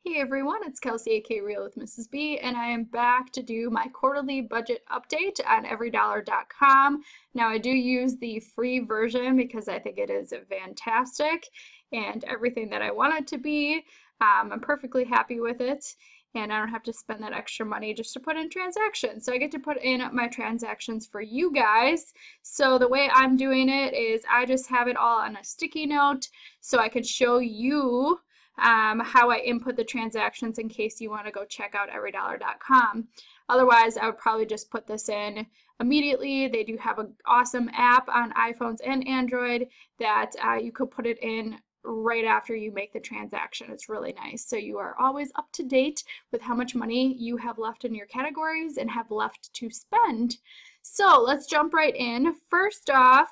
Hey everyone, it's Kelsey, aka Real with Mrs. B, and I am back to do my quarterly budget update on EveryDollar.com. Now, I do use the free version because I think it is fantastic and everything that I want it to be. I'm perfectly happy with it, and I don't have to spend that extra money just to put in transactions. So I get to put in my transactions for you guys. So the way I'm doing it is I just have it all on a sticky note so I can show you how I input the transactions in case you want to go check out everydollar.com. Otherwise, I would probably just put this in immediately. They do have an awesome app on iPhones and Android that you could put it in right after you make the transaction. It's really nice. So you are always up to date with how much money you have left in your categories and have left to spend. So let's jump right in. First off,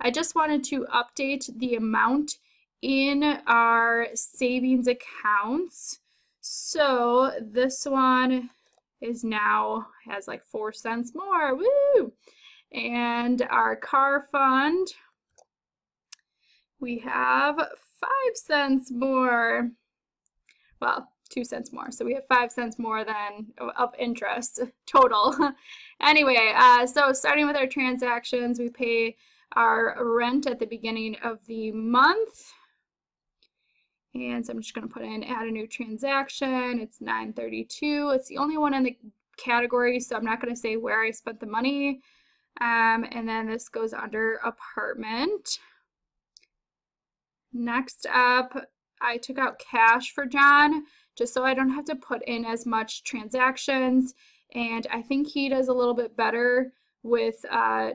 I just wanted to update the amount in our savings accounts. So this one is now has like 4 cents more. Woo! And our car fund, we have 5 cents more. Well, 2 cents more. So we have 5 cents more than of interest total. Anyway, so starting with our transactions, we pay our rent at the beginning of the month. And so I'm just going to put in add a new transaction. It's $9.32. It's the only one in the category, so I'm not going to say where I spent the money. And then this goes under apartment. Next up, I took out cash for John just so I don't have to put in as much transactions. And I think he does a little bit better with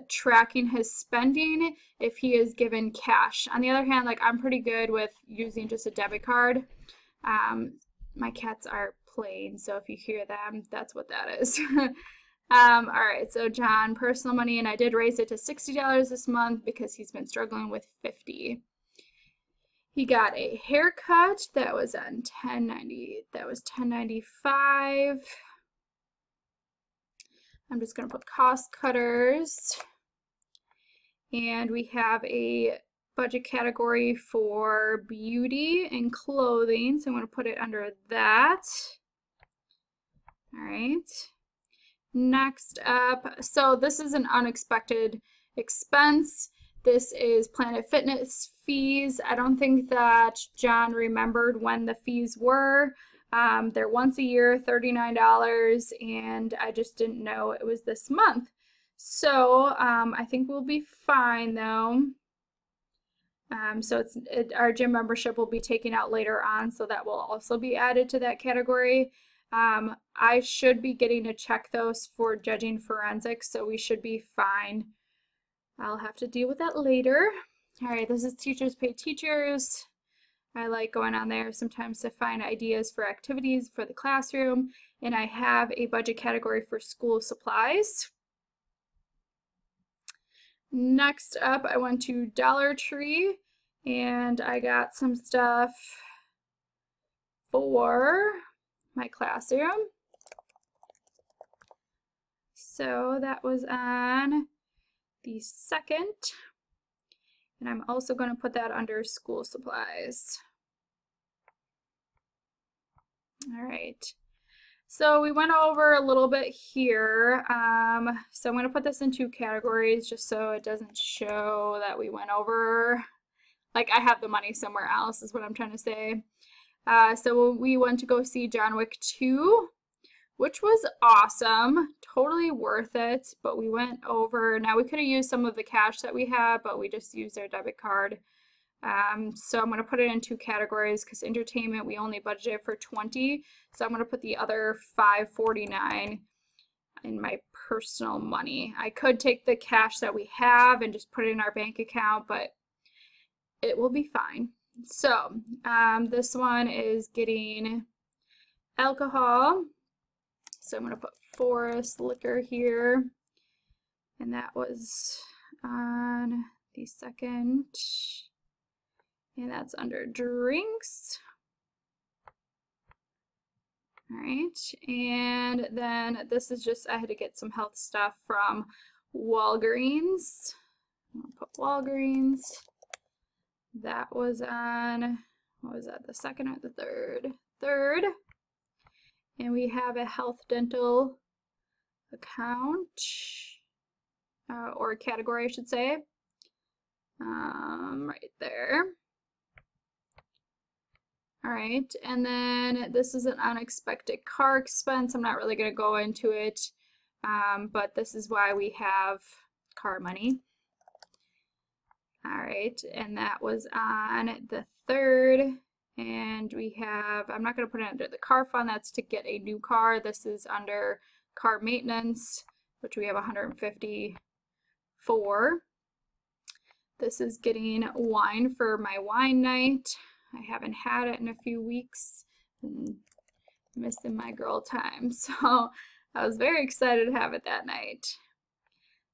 tracking his spending if he is given cash. On the other hand, like I'm pretty good with using just a debit card. My cats are playing, so if you hear them, that's what that is. All right, so John, personal money, and I did raise it to $60 this month because he's been struggling with $50. He got a haircut that was on $10.90. That was $10.95. I'm just going to put cost cutters, and we have a budget category for beauty and clothing, so I'm going to put it under that. All right. Next up, so this is an unexpected expense. This is Planet Fitness fees. I don't think that John remembered when the fees were. They're once a year, $39, and I just didn't know it was this month. So I think we'll be fine though. So our gym membership will be taken out later on, so that will also be added to that category. I should be getting a check though for judging forensics, so we should be fine. I'll have to deal with that later. All right, this is teachers pay teachers. I like going on there sometimes to find ideas for activities for the classroom, and I have a budget category for school supplies. Next up, I went to Dollar Tree, and I got some stuff for my classroom. So that was on the 2nd. And I'm also going to put that under school supplies. All right. So we went over a little bit here. So I'm going to put this in 2 categories just so it doesn't show that we went over. Like I have the money somewhere else is what I'm trying to say. So we went to go see John Wick 2. Which was awesome, totally worth it, but we went over. Now we could have used some of the cash that we had, but we just used our debit card. So I'm going to put it in 2 categories because entertainment, we only budgeted for $20. So I'm going to put the other $5.49 in my personal money. I could take the cash that we have and just put it in our bank account, but it will be fine. So this one is getting alcohol. So I'm going to put Forest Liquor here, and that was on the 2nd, and that's under drinks. All right, and then this is just, I had to get some health stuff from Walgreens. I'll put Walgreens. That was on, what was that, the 2nd or the 3rd? 3rd. And we have a health dental account, or category, I should say, right there. All right, and then this is an unexpected car expense. I'm not really going to go into it, but this is why we have car money. All right, and that was on the 3rd, and we have, I'm not going to put it under the car fund, that's to get a new car. This is under car maintenance, which we have 150 for. This is getting wine for my wine night. I haven't had it in a few weeks, and missing my girl time, so I was very excited to have it that night.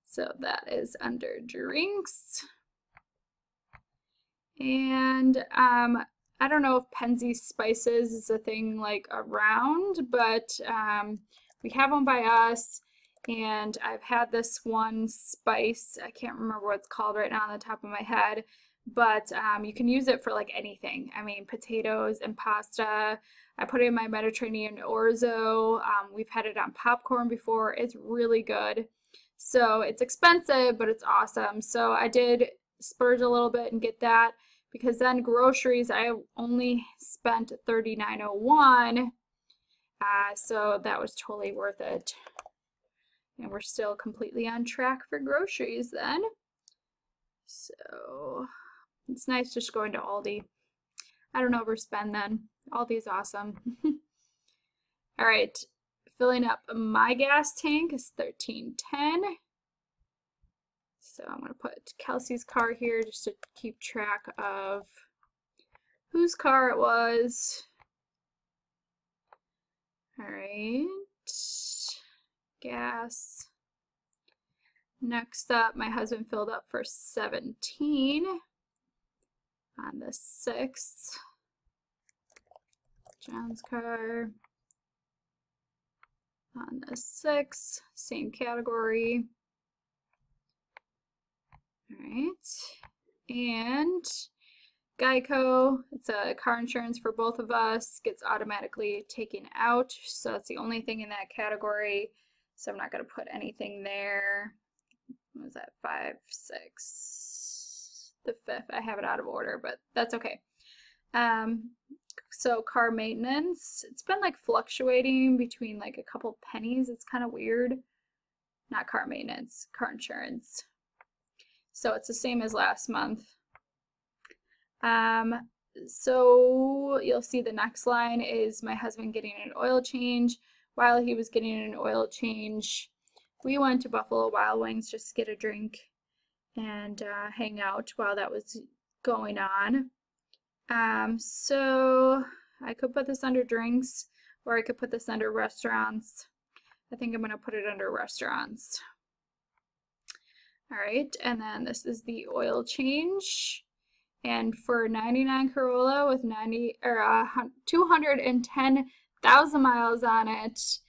So that is under drinks. And I don't know if Penzeys Spices is a thing like around, but we have one by us, and I've had this one spice. I can't remember what it's called right now on the top of my head, but you can use it for like anything. I mean, potatoes and pasta. I put it in my Mediterranean orzo. We've had it on popcorn before. It's really good. So it's expensive, but it's awesome. So I did splurge a little bit and get that, because then groceries, I only spent $39.01. So that was totally worth it. And we're still completely on track for groceries then. So it's nice just going to Aldi. I don't overspend then. Aldi's awesome. All right, filling up my gas tank is $13.10. So I'm going to put Kelsey's car here just to keep track of whose car it was. All right, gas. Next up, my husband filled up for $17 on the 6th. John's car on the 6th, same category. All right, and Geico, it's a car insurance for both of us, gets automatically taken out, so that's the only thing in that category, so I'm not going to put anything there. What was that, 5, 6, the 5th, I have it out of order, but that's okay. So car maintenance, it's been like fluctuating between like a couple pennies. It's kind of weird. Not car maintenance, car insurance. So it's the same as last month. So you'll see the next line is my husband getting an oil change. While he was getting an oil change, we went to Buffalo Wild Wings just to get a drink and hang out while that was going on. So I could put this under drinks, or I could put this under restaurants. I think I'm going to put it under restaurants. All right, and then this is the oil change. And for 99 Corolla with 210,000 miles on it,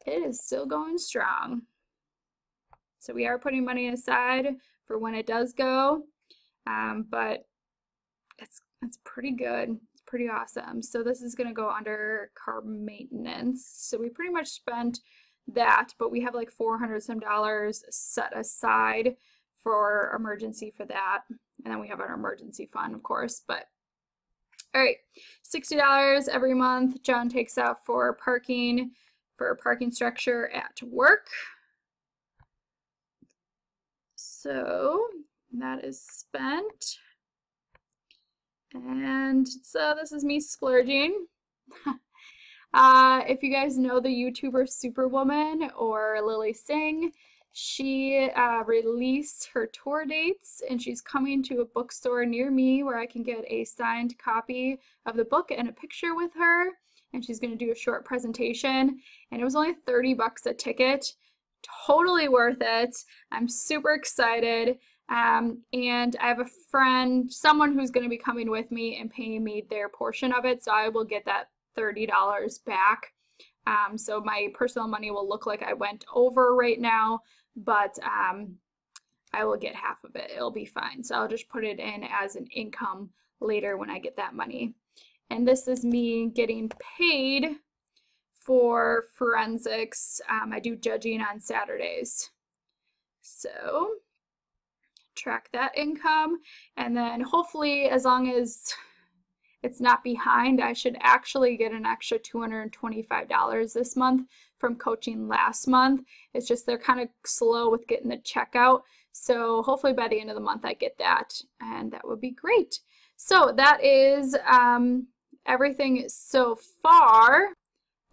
it is still going strong. So we are putting money aside for when it does go, but it's pretty good. It's pretty awesome. So this is going to go under car maintenance. So we pretty much spent that, but we have like $400 some set aside for emergency for that, and then we have our emergency fund, of course. But all right, $60 every month John takes out for parking, for a parking structure at work. So that is spent. And so this is me splurging. If you guys know the YouTuber Superwoman or Lily Singh, she released her tour dates, and she's coming to a bookstore near me where I can get a signed copy of the book and a picture with her, and she's going to do a short presentation, and it was only 30 bucks a ticket. Totally worth it. I'm super excited. And I have a friend, someone who's going to be coming with me and paying me their portion of it, so I will get that $30 back. So my personal money will look like I went over right now, but I will get half of it. It'll be fine. So I'll just put it in as an income later when I get that money. and this is me getting paid for forensics. I do judging on Saturdays. So track that income, and then hopefully, as long as it's not behind, I should actually get an extra $225 this month from coaching last month. It's just they're kind of slow with getting the check out. So hopefully by the end of the month I get that, and that would be great. So that is everything so far.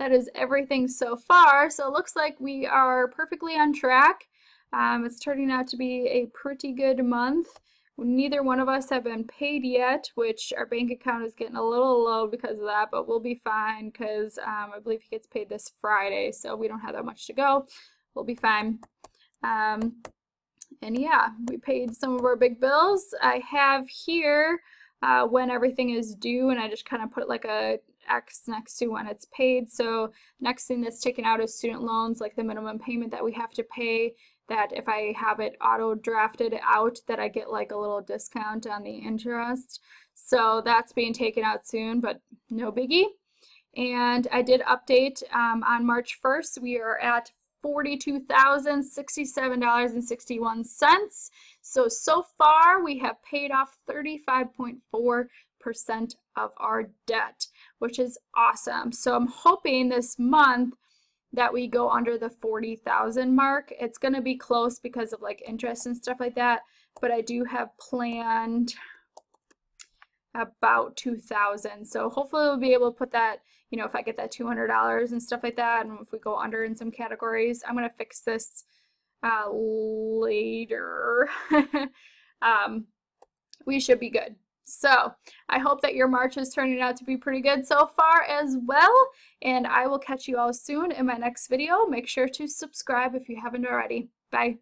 That is everything so far. So it looks like we are perfectly on track. It's turning out to be a pretty good month. Neither one of us have been paid yet, which our bank account is getting a little low because of that, but we'll be fine because I believe he gets paid this Friday, so we don't have that much to go. We'll be fine. And yeah, we paid some of our big bills. I have here when everything is due, and I just kind of put like a X next to when it's paid. So next thing that's taken out is student loans, like the minimum payment that we have to pay, that if I have it auto drafted out, that I get like a little discount on the interest. So that's being taken out soon, but no biggie. And I did update on March 1st. We are at $42,067.61. So far we have paid off 35.4% of our debt, which is awesome. So I'm hoping this month that we go under the 40,000 mark. It's going to be close because of like interest and stuff like that, but I do have planned about 2,000. So hopefully we'll be able to put that, you know, if I get that $200 and stuff like that, and if we go under in some categories. I'm going to fix this later. We should be good. So I hope that your March is turning out to be pretty good so far as well, and I will catch you all soon in my next video. Make sure to subscribe if you haven't already. Bye.